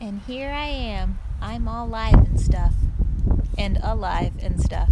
And here I am. I'm all live and stuff. And alive and stuff.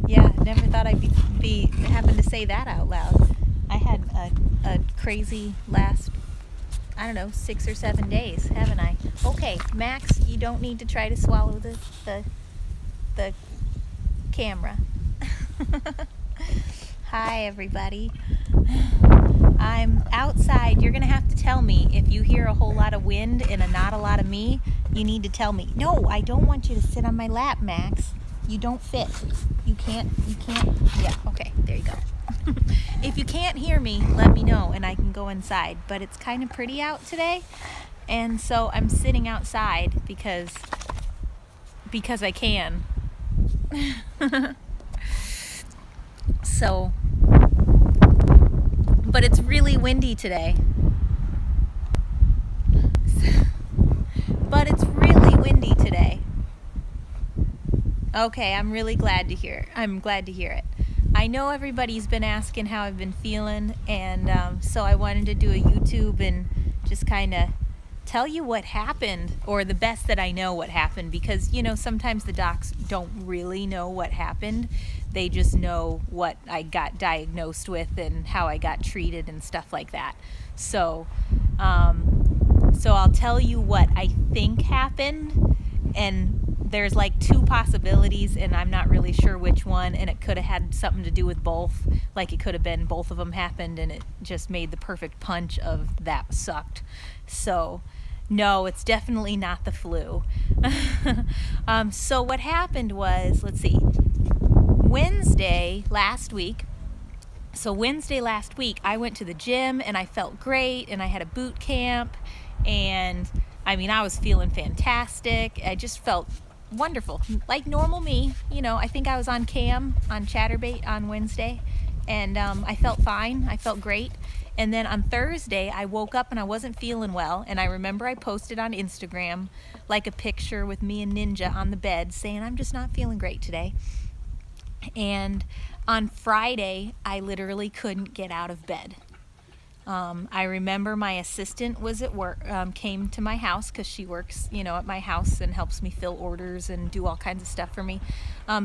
Yeah, never thought I'd be having to say that out loud. I had a crazy last, I don't know, 6 or 7 days, haven't I? Okay, Max, you don't need to try to swallow the camera. Hi, everybody. I'm outside. You're going to have to tell me if you hear a whole lot of wind and not a lot of me. You need to tell me. No, I don't want you to sit on my lap, Max. You don't fit. You can't. Yeah, okay, there you go. If you can't hear me, let me know and I can go inside. But it's kind of pretty out today. And so I'm sitting outside because I can. So, but it's really windy today. Okay, I'm really glad to hear. I'm glad to hear it. I know everybody's been asking how I've been feeling, and so I wanted to do a YouTube and just kind of tell you what happened, or the best that I know what happened, because sometimes the docs don't really know what happened. They just know what I got diagnosed with and how I got treated and stuff like that. So I'll tell you what I think happened, and there's like 2 possibilities, and I'm not really sure which one, and it could have had something to do with both. Like, it could have been both of them happened, and it just made the perfect punch of that sucked. So, no, it's definitely not the flu. So what happened was, let's see, Wednesday last week, I went to the gym, and I felt great, and I had a boot camp, and I was feeling fantastic. I just felt wonderful, like normal me. I think I was on cam on Chatterbait on Wednesday, and I felt fine. I felt great. And then on Thursday, I woke up and I wasn't feeling well, and I remember I posted on Instagram like a picture with me and Ninja on the bed saying, I'm just not feeling great today. And on Friday, I literally couldn't get out of bed. I remember my assistant was at work, came to my house, because she works, at my house and helps me fill orders and do all kinds of stuff for me.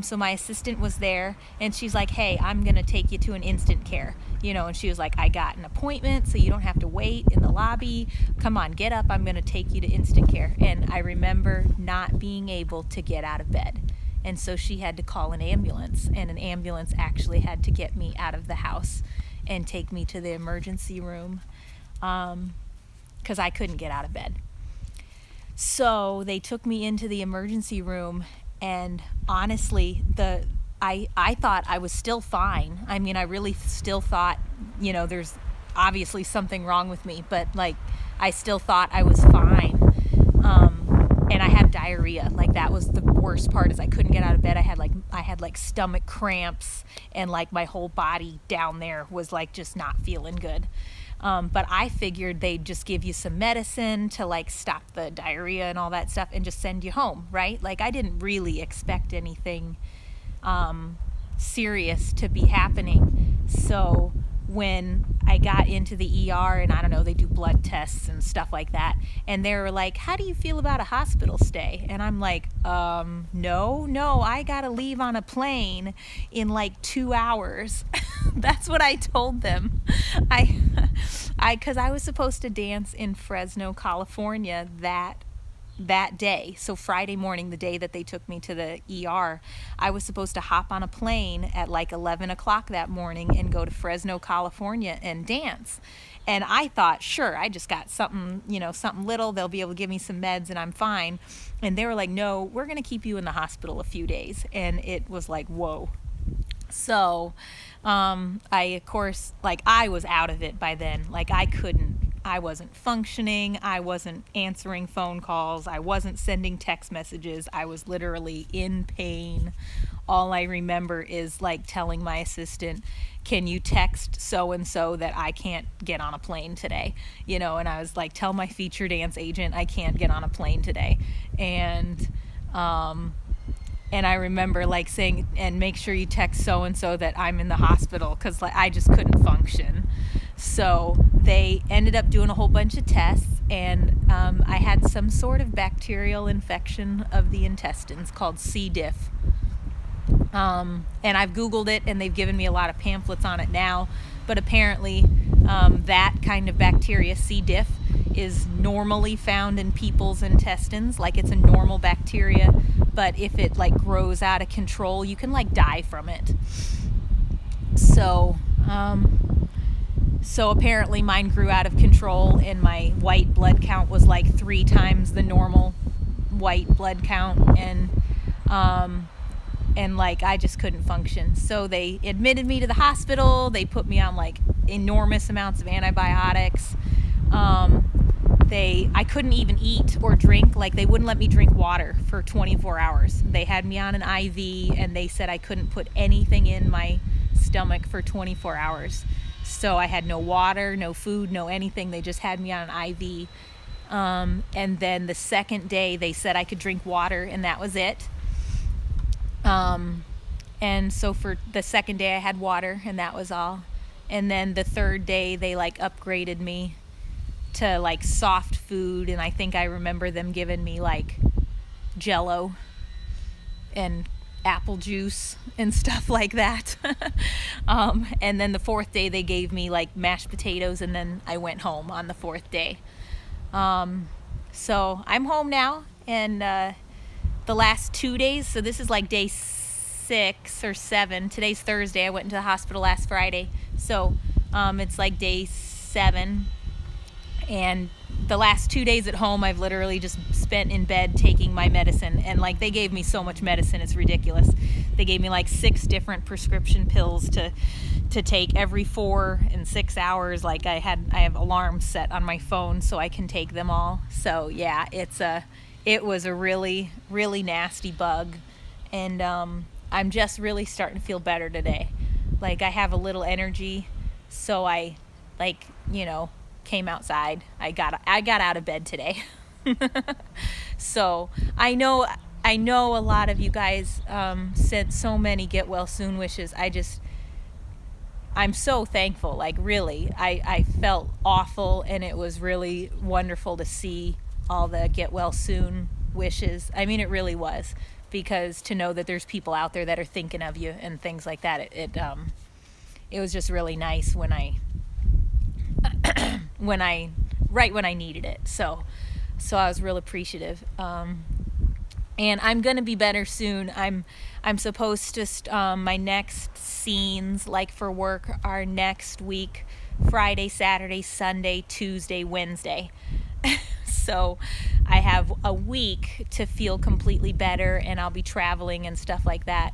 So my assistant was there, and she's like, hey, I'm going to take you to an instant care. And she was like, I got an appointment, so you don't have to wait in the lobby. Come on, get up. I'm going to take you to instant care. And I remember not being able to get out of bed. And so she had to call an ambulance, and an ambulance actually had to get me out of the house and take me to the emergency room, because I couldn't get out of bed. So they took me into the emergency room, and honestly, I thought I was still fine. I really still thought, there's obviously something wrong with me, but I still thought I was fine. And I had diarrhea. That was the worst part, is I couldn't get out of bed. I had stomach cramps, and my whole body down there was just not feeling good. But I figured they'd just give you some medicine to stop the diarrhea and all that stuff and just send you home, right? I didn't really expect anything serious to be happening. So when I got into the ER, and I don't know, they do blood tests and stuff like that, and they were like, how do you feel about a hospital stay? And I'm like, no, I gotta leave on a plane in 2 hours. That's what I told them. Because I was supposed to dance in Fresno, California that day. So Friday morning, the day that they took me to the ER, I was supposed to hop on a plane at 11 o'clock that morning and go to Fresno, California and dance. And I thought, sure, I just got something little. They'll be able to give me some meds and I'm fine. And they were like, no, we're going to keep you in the hospital a few days. And it was like, whoa. So I, of course, I was out of it by then. I wasn't functioning. I wasn't answering phone calls. I wasn't sending text messages. I was literally in pain. All I remember is telling my assistant, can you text so-and-so that I can't get on a plane today? And I was like, tell my feature dance agent I can't get on a plane today. And I remember saying, and make sure you text so-and-so that I'm in the hospital, because I just couldn't function. So they ended up doing a whole bunch of tests, and I had some sort of bacterial infection of the intestines called C. diff. And I've Googled it, and they've given me a lot of pamphlets on it now. But apparently, that kind of bacteria, C. diff, is normally found in people's intestines. Like, it's a normal bacteria, but if it like grows out of control, you can like die from it. So apparently mine grew out of control, and my white blood count was like 3 times the normal white blood count, and like I just couldn't function. So they admitted me to the hospital. They put me on like enormous amounts of antibiotics. I couldn't even eat or drink. Like, they wouldn't let me drink water for 24 hours. They had me on an IV, and they said I couldn't put anything in my stomach for 24 hours. So I had no water, no food, no anything. They just had me on an IV. And then the second day they said I could drink water, and that was it. And so for the second day I had water, and that was all. And then the third day they like upgraded me to like soft food, and I think I remember them giving me like Jello and apple juice and stuff like that. And then the fourth day they gave me like mashed potatoes, and then I went home on the fourth day. So I'm home now, and the last 2 days, so this is like day 6 or 7. Today's Thursday. I went into the hospital last Friday, so it's like day 7. And the last 2 days at home, I've literally just spent in bed taking my medicine. And like, they gave me so much medicine, it's ridiculous. They gave me like 6 different prescription pills to take every 4 and 6 hours. Like, I have alarms set on my phone so I can take them all. So yeah, it was a really, really nasty bug. And I'm just really starting to feel better today. Like, I have a little energy, so I came outside. I got out of bed today. So I know a lot of you guys sent so many get well soon wishes. I'm so thankful. Like, really, I felt awful, and it was really wonderful to see all the get well soon wishes. I mean, it really was, because to know that there's people out there that are thinking of you and things like that, it was just really nice when I needed it. So I was real appreciative. And I'm gonna be better soon. I'm supposed to my next scenes, like for work, are next week, Friday, Saturday, Sunday, Tuesday, Wednesday. So I have a week to feel completely better, and I'll be traveling and stuff like that,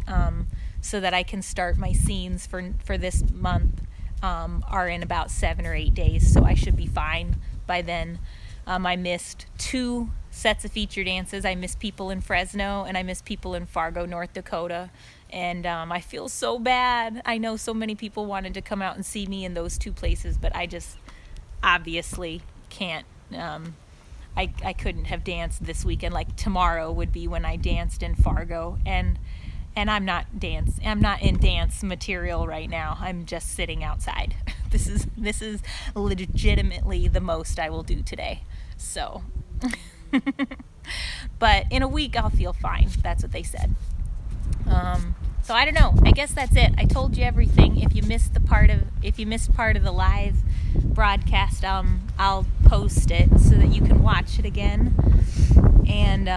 so that I can start my scenes for this month. Are in about 7 or 8 days, so I should be fine by then. I missed 2 sets of feature dances. I missed people in Fresno, and I missed people in Fargo, North Dakota, and I feel so bad. I know so many people wanted to come out and see me in those 2 places, but I just obviously can't. I couldn't have danced this weekend. Like, tomorrow would be when I danced in Fargo, and I'm not in dance material right now. I'm just sitting outside. This is legitimately the most I will do today. So but in a week I'll feel fine. That's what they said. So I don't know. I guess that's it. I told you everything. If you missed part of the live broadcast, I'll post it so that you can watch it again. And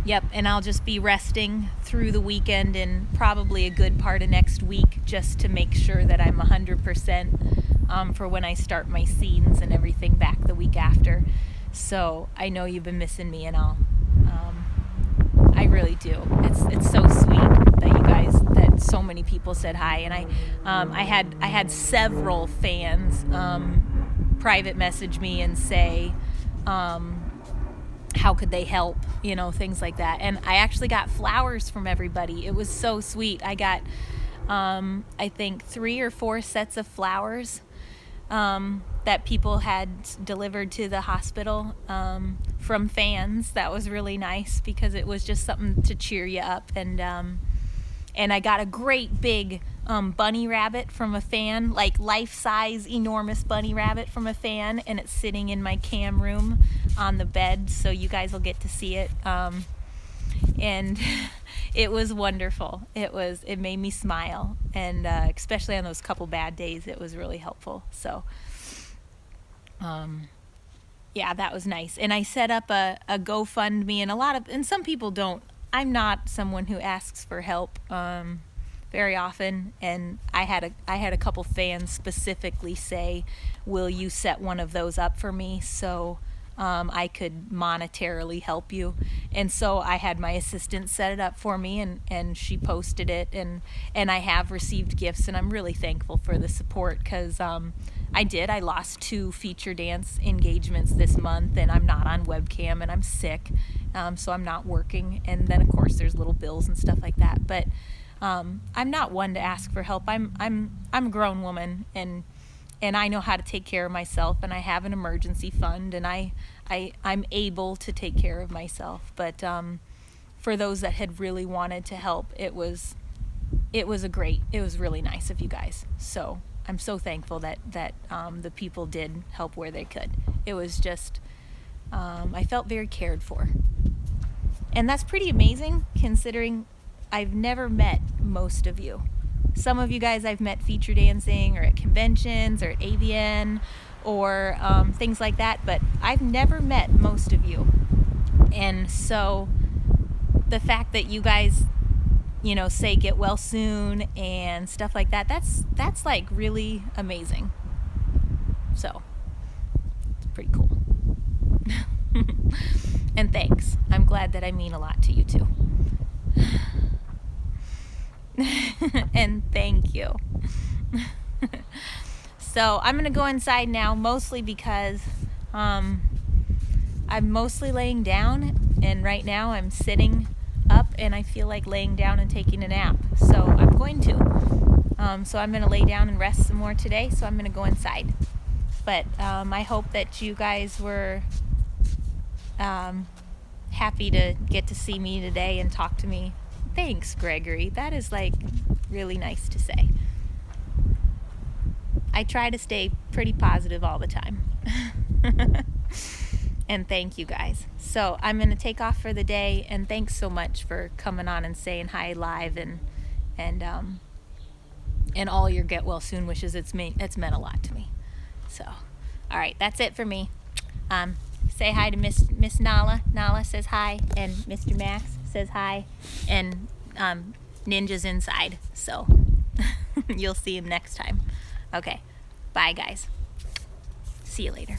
yep, and I'll just be resting through the weekend and probably a good part of next week, just to make sure that I'm 100% for when I start my scenes and everything back the week after. So I know you've been missing me, and I really do. It's so sweet that so many people said hi, and I had several fans private message me and say, how could they help, things like that. And I actually got flowers from everybody. It was so sweet. I got I think 3 or 4 sets of flowers that people had delivered to the hospital from fans. That was really nice, because it was just something to cheer you up. And I got a great big bunny rabbit from a fan, like life-size enormous bunny rabbit from a fan, and it's sitting in my cam room on the bed, so you guys will get to see it. And it was wonderful. It made me smile, and especially on those couple bad days, it was really helpful. So yeah, that was nice. And I set up a GoFundMe, and some people don't. I'm not someone who asks for help very often, and I had a couple fans specifically say, "Will you set one of those up for me so I could monetarily help you?" And so I had my assistant set it up for me, and she posted it, and I have received gifts, and I'm really thankful for the support, because I lost 2 feature dance engagements this month, and I'm not on webcam, and I'm sick, so I'm not working, and then of course there's little bills and stuff like that. But I'm not one to ask for help. I'm a grown woman, and I know how to take care of myself, and I have an emergency fund, and I'm able to take care of myself. But for those that had really wanted to help, it was really nice of you guys. So I'm so thankful that the people did help where they could. It was just, I felt very cared for. And that's pretty amazing, considering I've never met most of you. Some of you guys I've met feature dancing or at conventions or at AVN or things like that, but I've never met most of you. And so the fact that you guys, say get well soon and stuff like that, that's like really amazing. So it's pretty cool. And thanks. I'm glad that I mean a lot to you too. And thank you. So I'm gonna go inside now, mostly because I'm mostly laying down, and right now I'm sitting up and I feel like laying down and taking a nap, so I'm going to. So I'm gonna lay down and rest some more today, so I'm gonna go inside. But I hope that you guys were happy to get to see me today and talk to me. Thanks, Gregory. That is like really nice to say. I try to stay pretty positive all the time. And thank you guys. So I'm going to take off for the day, and thanks so much for coming on and saying hi live and all your get well soon wishes. It's meant a lot to me. So, all right, that's it for me. Say hi to Miss Nala. Nala says hi, and Mr. Max says hi, and Ninja's inside, so you'll see him next time. Okay, bye guys. See you later.